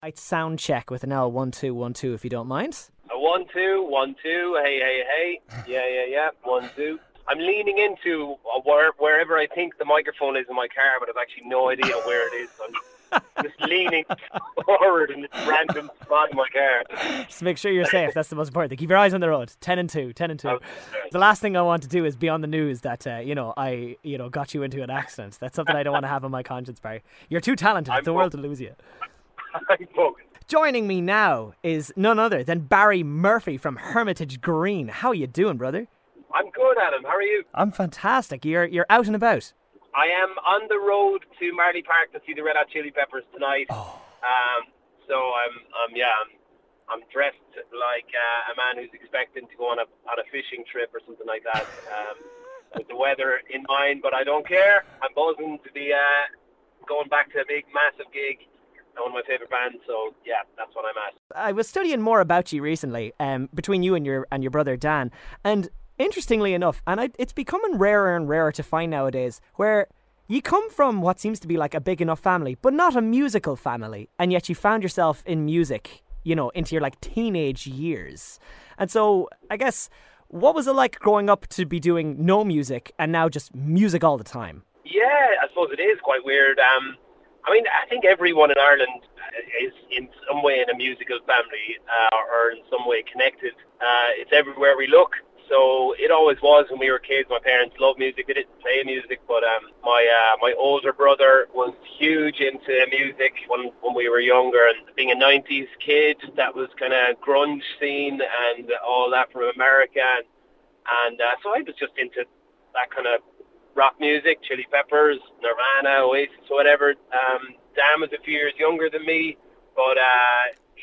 Right, sound check with an L, 1 2 1 2, if you don't mind. A 1 2 1 2. Hey, hey, hey. Yeah. 1 2. I'm leaning into wherever I think the microphone is in my car, but I've actually no idea where it is. I'm just leaning forward in this random spot in my car. Just make sure you're safe. That's the most important thing. Keep your eyes on the road. 10 and 2. 10 and 2. Okay. The last thing I want to do is be on the news that I got you into an accident. That's something I don't want to have on my conscience, Barry. You're too talented for the world to lose you. I'm broken. Joining me now is none other than Barry Murphy from Hermitage Green. How are you doing, brother? I'm good, Adam. How are you? I'm fantastic. You're out and about. I am on the road to Marley Park to see the Red Hot Chili Peppers tonight. Oh. So I'm dressed like a man who's expecting to go on a fishing trip or something like that, with the weather in mind. But I don't care. I'm buzzing to be going back to a big, massive gig. One of my favourite bands, so yeah, that's what I'm at. I was studying more about you recently, between you and your brother Dan, and interestingly enough, and it's becoming rarer and rarer to find nowadays, where you come from what seems to be like a big enough family, but not a musical family, and yet you found yourself in music, into your like teenage years. And so, I guess, what was it like growing up to be doing no music and now just music all the time? Yeah, I suppose it is quite weird. I think everyone in Ireland is in some way in a musical family, or in some way connected. It's everywhere we look. So it always was when we were kids. My parents loved music. They didn't play music, but my older brother was huge into music when we were younger. And being a 90s kid, that was kind of grunge scene and all that from America. And so I was just into that kind of rock music, Chili Peppers, Nirvana, Oasis, whatever. Dan was a few years younger than me, but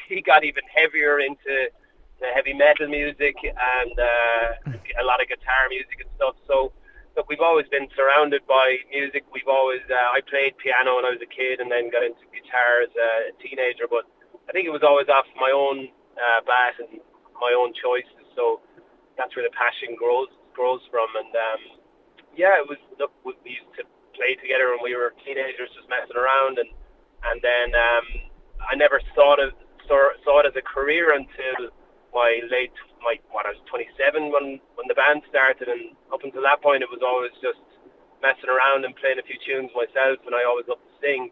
he got even heavier into the heavy metal music and a lot of guitar music and stuff. So, look, we've always been surrounded by music. We've always, I played piano when I was a kid and then got into guitar as a teenager, but I think it was always off my own bat and my own choices. So that's where the passion grows from. And it was, look, we used to play together when we were teenagers, just messing around, and then I never saw it as a career until I was 27 when the band started, and up until that point it was always just messing around and playing a few tunes myself, and I always loved to sing.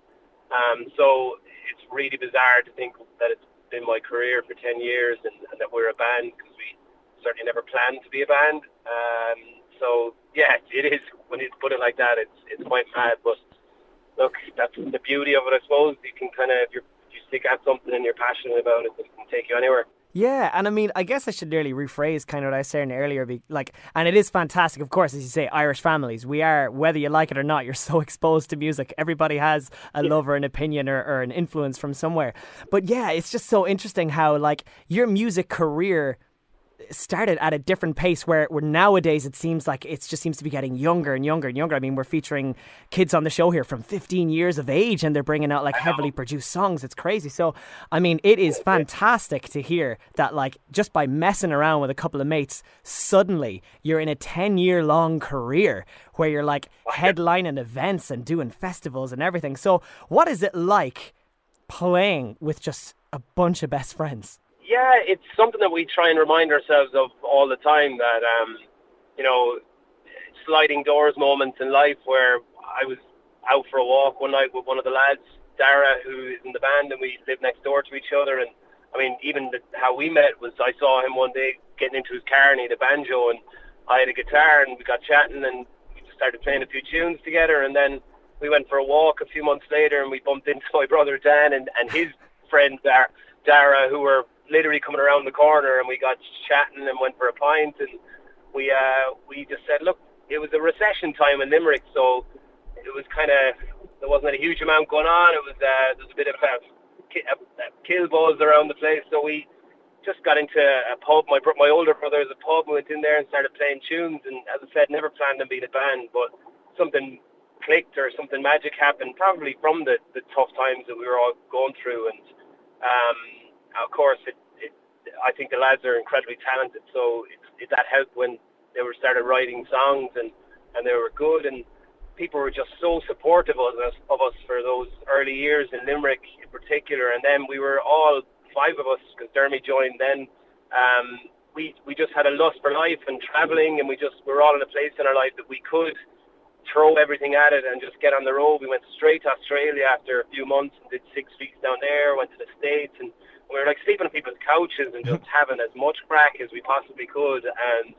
So it's really bizarre to think that it's been my career for 10 years and that we're a band, because we certainly never planned to be a band. So yeah, it is, when you put it like that, it's quite mad. But look, that's the beauty of it, I suppose. You can kind of, if you stick at something and you're passionate about it, it can take you anywhere. Yeah, and I mean, I guess I should nearly rephrase kind of what I was saying earlier. And it is fantastic, of course, as you say, Irish families. We are, whether you like it or not, you're so exposed to music. Everybody has a love or an opinion or an influence from somewhere. But yeah, it's just so interesting how like your music career started at a different pace where nowadays it seems like it just seems to be getting younger and younger and younger. I mean, we're featuring kids on the show here from 15 years of age and they're bringing out like heavily produced songs. It's crazy. So, I mean, it is fantastic to hear that like just by messing around with a couple of mates, suddenly you're in a 10-year long career where you're like headlining events and doing festivals and everything. So what is it like playing with just a bunch of best friends? Yeah, it's something that we try and remind ourselves of all the time, that, sliding doors moments in life where I was out for a walk one night with one of the lads, Dara, who is in the band, and we live next door to each other. And I mean, even how we met was I saw him one day getting into his car and he had a banjo and I had a guitar, and we got chatting and we just started playing a few tunes together. And then we went for a walk a few months later and we bumped into my brother Dan and his friend Dara, who were literally coming around the corner, and we got chatting and went for a pint, and we just said, look, it was a recession time in Limerick, so it was kind of, there wasn't a huge amount going on. It was there was a bit of a kill buzz around the place, so we just got into a pub. My older brother has a pub. We went in there and started playing tunes, and as I said, never planned on being a band, but something clicked or something magic happened, probably from the tough times that we were all going through. And of course, I think the lads are incredibly talented, so that helped when they started writing songs and they were good. And people were just so supportive of us for those early years in Limerick in particular. And then we were all 5 of us, because Dermy joined then. We just had a lust for life and travelling, and we were all in a place in our life that we could throw everything at it and just get on the road. We went straight to Australia after a few months and did 6 weeks down there, went to the States, and we were like sleeping on people's couches and just having as much crack as we possibly could. And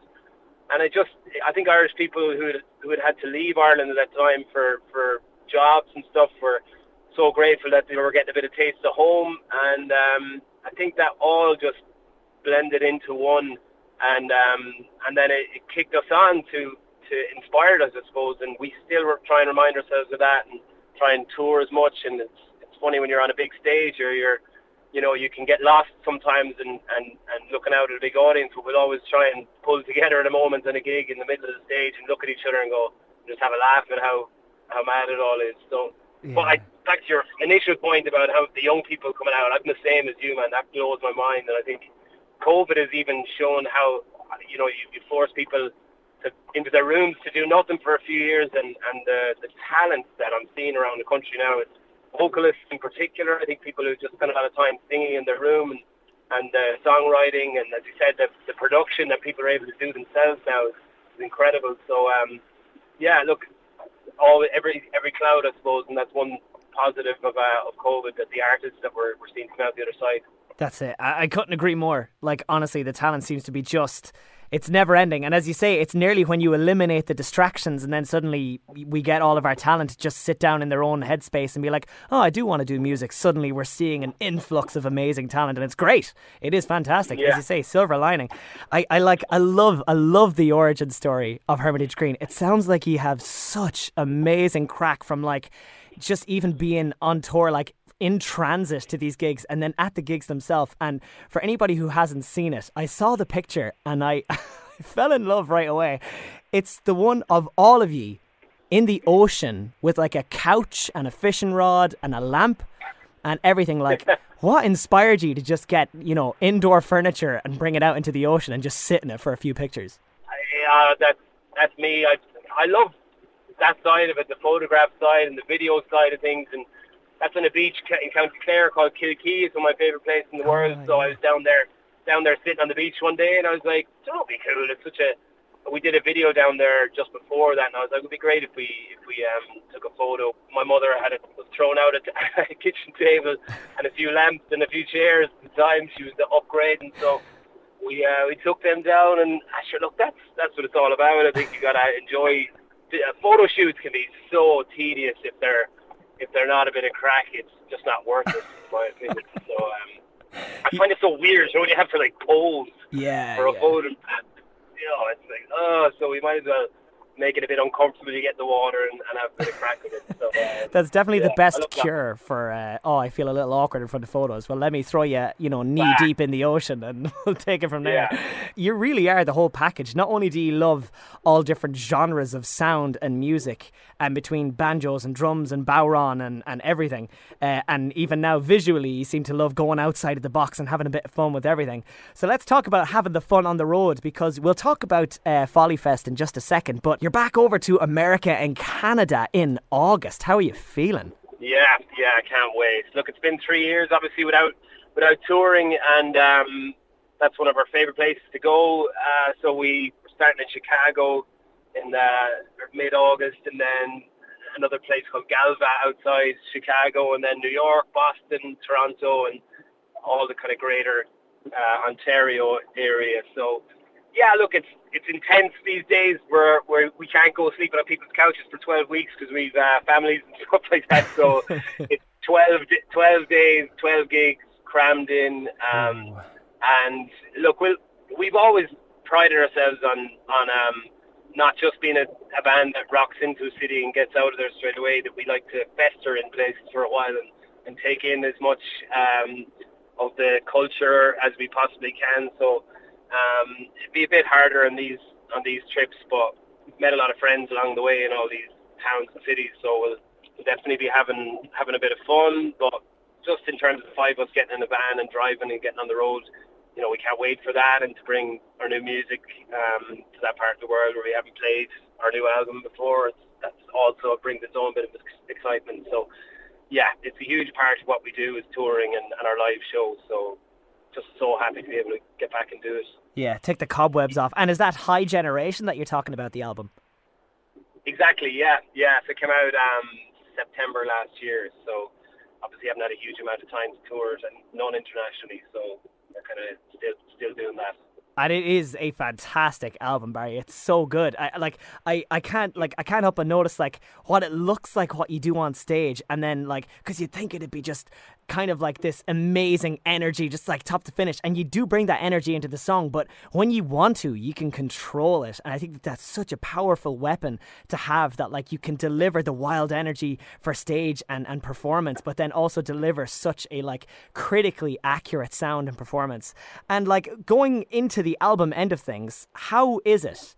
I think Irish people who had to leave Ireland at that time for jobs and stuff were so grateful that they were getting a bit of taste of home. And I think that all just blended into one, and then it kicked us on to inspire us, I suppose. And we still were trying to remind ourselves of that and try and tour as much. And it's funny when you're on a big stage, or you can get lost sometimes and looking out at a big audience, but we'll always try and pull together at a moment in a gig in the middle of the stage and look at each other and go, just have a laugh at how mad it all is. So, yeah. But back to your initial point about how the young people coming out, I'm the same as you, man. That blows my mind. And I think COVID has even shown how, you force people into their rooms to do nothing for a few years, and the talent that I'm seeing around the country now, it's vocalists in particular. I think people who just spend a lot of time singing in their room and songwriting, and as you said, the production that people are able to do themselves now is incredible. So look, every cloud, I suppose, and that's one positive of COVID, that the artists that we're seeing come out the other side. That's it. I couldn't agree more. Like, honestly, the talent seems to be it's never ending. And as you say, it's nearly when you eliminate the distractions and then suddenly we get all of our talent to just sit down in their own headspace and be like, oh, I do want to do music. Suddenly we're seeing an influx of amazing talent, and it's great. It is fantastic. Yeah. As you say, silver lining. I love the origin story of Hermitage Green. It sounds like you have such amazing crack from like just even being on tour, like in transit to these gigs and then at the gigs themselves. And for anybody who hasn't seen it, I saw the picture and I fell in love right away. It's the one of all of ye in the ocean with like a couch and a fishing rod and a lamp and everything. Like, what inspired you to just get, indoor furniture and bring it out into the ocean and just sit in it for a few pictures? That's me. I love that side of it, the photograph side and the video side of things. And that's on a beach in County Clare called Kilkee. It's one of my favourite places in the world. So I was down there sitting on the beach one day, and I was like, that'll be cool. It's we did a video down there just before that, and I was like, it would be great if we took a photo. My mother was thrown out at a kitchen table and a few lamps and a few chairs at the time. She was upgrading, so we took them down, and look, that's what it's all about. I think you gotta enjoy. Photo shoots can be so tedious if they're not a bit of crack. It's just not worth it, in my opinion. So I find it so weird. So when you have to like pose for a photo, it's like, so we might as well make it a bit uncomfortable to get in the water and have a bit of crack with it. So, that's definitely the best cure for, I feel a little awkward in front of photos. Well, let me throw you, knee deep in the ocean and we'll take it from there. Yeah. You really are the whole package. Not only do you love all different genres of sound and music, and between banjos and drums and bowron and everything, and even now visually you seem to love going outside of the box and having a bit of fun with everything. So let's talk about having the fun on the road, because we'll talk about Folly Fest in just a second, but you're back over to America and Canada in August. How are you feeling? Yeah, I can't wait. Look, it's been 3 years obviously without touring, and that's one of our favourite places to go. So we're starting in Chicago in mid-August, and then another place called Galva outside Chicago, and then New York, Boston, Toronto, and all the kind of greater Ontario area. So yeah, look, it's intense these days where we can't go sleeping on people's couches for 12 weeks because we've families and stuff like that. So it's 12 days, 12 gigs crammed in. And look, we've always prided ourselves on not just being a band that rocks into a city and gets out of there straight away, that we like to fester in places for a while and take in as much of the culture as we possibly can. So it'd be a bit harder on these trips, but we've met a lot of friends along the way in all these towns and cities, so we'll definitely be having a bit of fun. But just in terms of the 5 of us getting in a van and driving and getting on the road, we can't wait for that, and to bring our new music to that part of the world where we haven't played our new album before. that's also brings its own bit of excitement. So yeah, it's a huge part of what we do is touring and our live shows. So just so happy to be able to get back and do it. Yeah, take the cobwebs off. And is that High Generation that you're talking about, the album? Exactly, yeah. So it came out September last year, so obviously haven't had a huge amount of time to tour it, and none internationally, so we're kind of still doing that. And it is a fantastic album, Barry. It's so good. I can't help but notice like what it looks like, what you do on stage, and then like because you'd think it'd be just kind of like this amazing energy, just like top to finish, and you do bring that energy into the song. But when you want to, you can control it, and I think that's such a powerful weapon to have. That like you can deliver the wild energy for stage and performance, but then also deliver such a like critically accurate sound and performance. And like going into the album end of things, how is it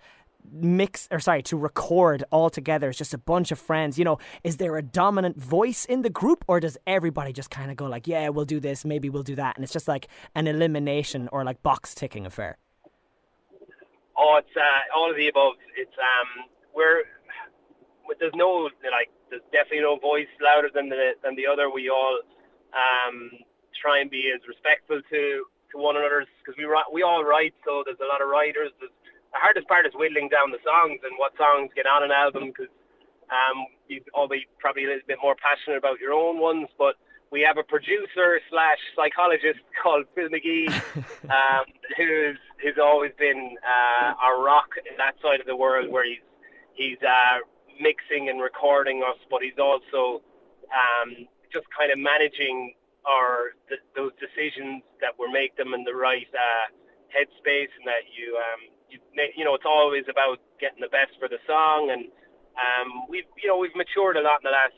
to record all together as just a bunch of friends? You know, is there a dominant voice in the group, or does everybody just kind of go like, yeah, we'll do this, maybe we'll do that, and it's just like an elimination or like box ticking affair? Oh, it's all of the above. It's there's definitely no voice louder than the other. We all try and be as respectful to one another, because we all write, so there's a lot of writers. The hardest part is whittling down the songs and what songs get on an album, because you'd all be probably a little bit more passionate about your own ones, but we have a producer / psychologist called Phil McGee, who's always been our rock in that side of the world, where he's mixing and recording us, but he's also just kind of managing those decisions, that we make them in the right headspace, and that you know, it's always about getting the best for the song. And we've matured a lot in the last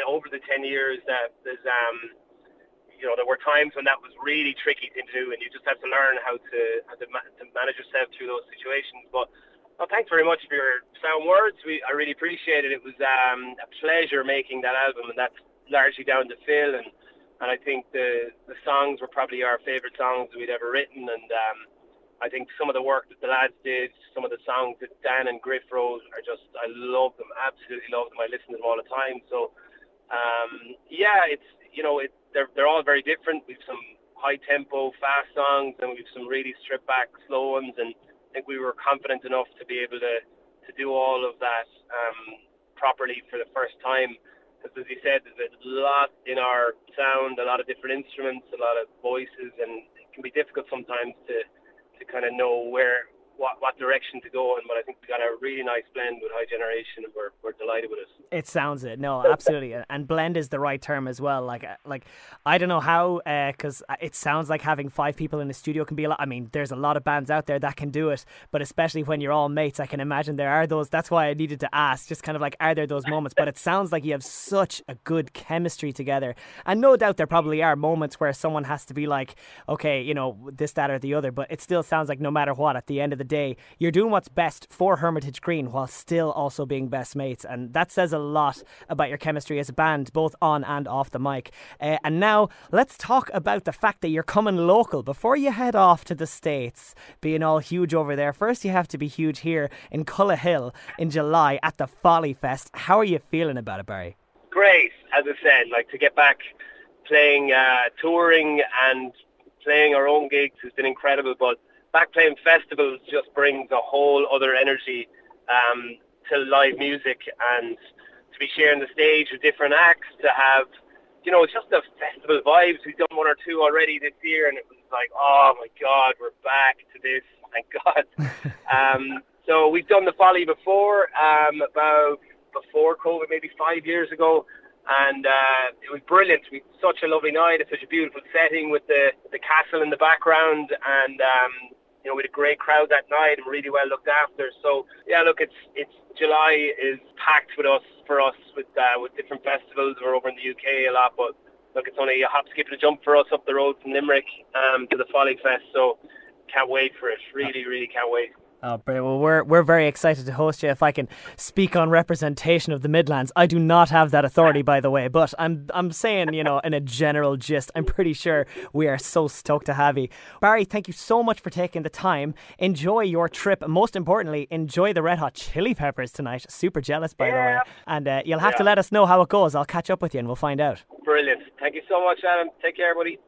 over the 10 years. That there's there were times when that was really tricky to do, and you just have to learn how to manage yourself through those situations. But thanks very much for your sound words. I really appreciate it. It was a pleasure making that album, and that's largely down to Phil. And I think the songs were probably our favourite songs that we'd ever written. And I think some of the work that the lads did, some of the songs that Dan and Griff wrote, I love them, absolutely love them. I listen to them all the time. So they're all very different. We've some high tempo, fast songs, and we've some really stripped back, slow ones. And I think we were confident enough to be able to do all of that properly for the first time. Because as you said, there's a lot in our sound, a lot of different instruments, a lot of voices, and it can be difficult sometimes to kind of know what direction to go in. But I think we got a really nice blend with High Generation, and we're delighted with it. It sounds it. No, absolutely. And blend is the right term as well. Like I don't know how, because it sounds like having 5 people in the studio can be a lot. I mean, there's a lot of bands out there that can do it, but especially when you're all mates, I can imagine there are those. That's why I needed to ask, just kind of like, are there those moments? But it sounds like you have such a good chemistry together. And no doubt there probably are moments where someone has to be like, okay, you know, this, that, or the other. But it still sounds like no matter what, at the end of the day, you're doing what's best for Hermitage Green while still also being best mates. And that says a lot about your chemistry as a band, both on and off the mic. And now let's talk about the fact that you're coming local before you head off to the States, being all huge over there. First, you have to be huge here in Cullehill in July at the Folly Fest. How are you feeling about it, Barry? Great. As I said, like to get back playing, touring and playing our own gigs has been incredible, but back playing festivals just brings a whole other energy to live music, and to be sharing the stage with different acts, to have, you know, just the festival vibes. We've done 1 or 2 already this year, and it was like, oh my God, we're back to this, thank God. So we've done the Folly before, before COVID, maybe 5 years ago, and it was brilliant. We had such a lovely night. It's such a beautiful setting with the castle in the background, and you know, we had a great crowd that night and really well looked after. So yeah, look, it's July is packed for us with different festivals. We're over in the UK a lot, but look, it's only a hop, skip, and a jump for us up the road from Limerick to the Folly Fest. So can't wait for it. Really, really can't wait. Oh, brilliant. Well, we're very excited to host you. If I can speak on representation of the Midlands, I do not have that authority, by the way. But I'm saying, in a general gist, I'm pretty sure we are so stoked to have you, Barry. Thank you so much for taking the time. Enjoy your trip, and most importantly, enjoy the Red Hot Chili Peppers tonight. Super jealous, by the way. And you'll have to let us know how it goes. I'll catch up with you, and we'll find out. Brilliant. Thank you so much, Adam. Take care, buddy.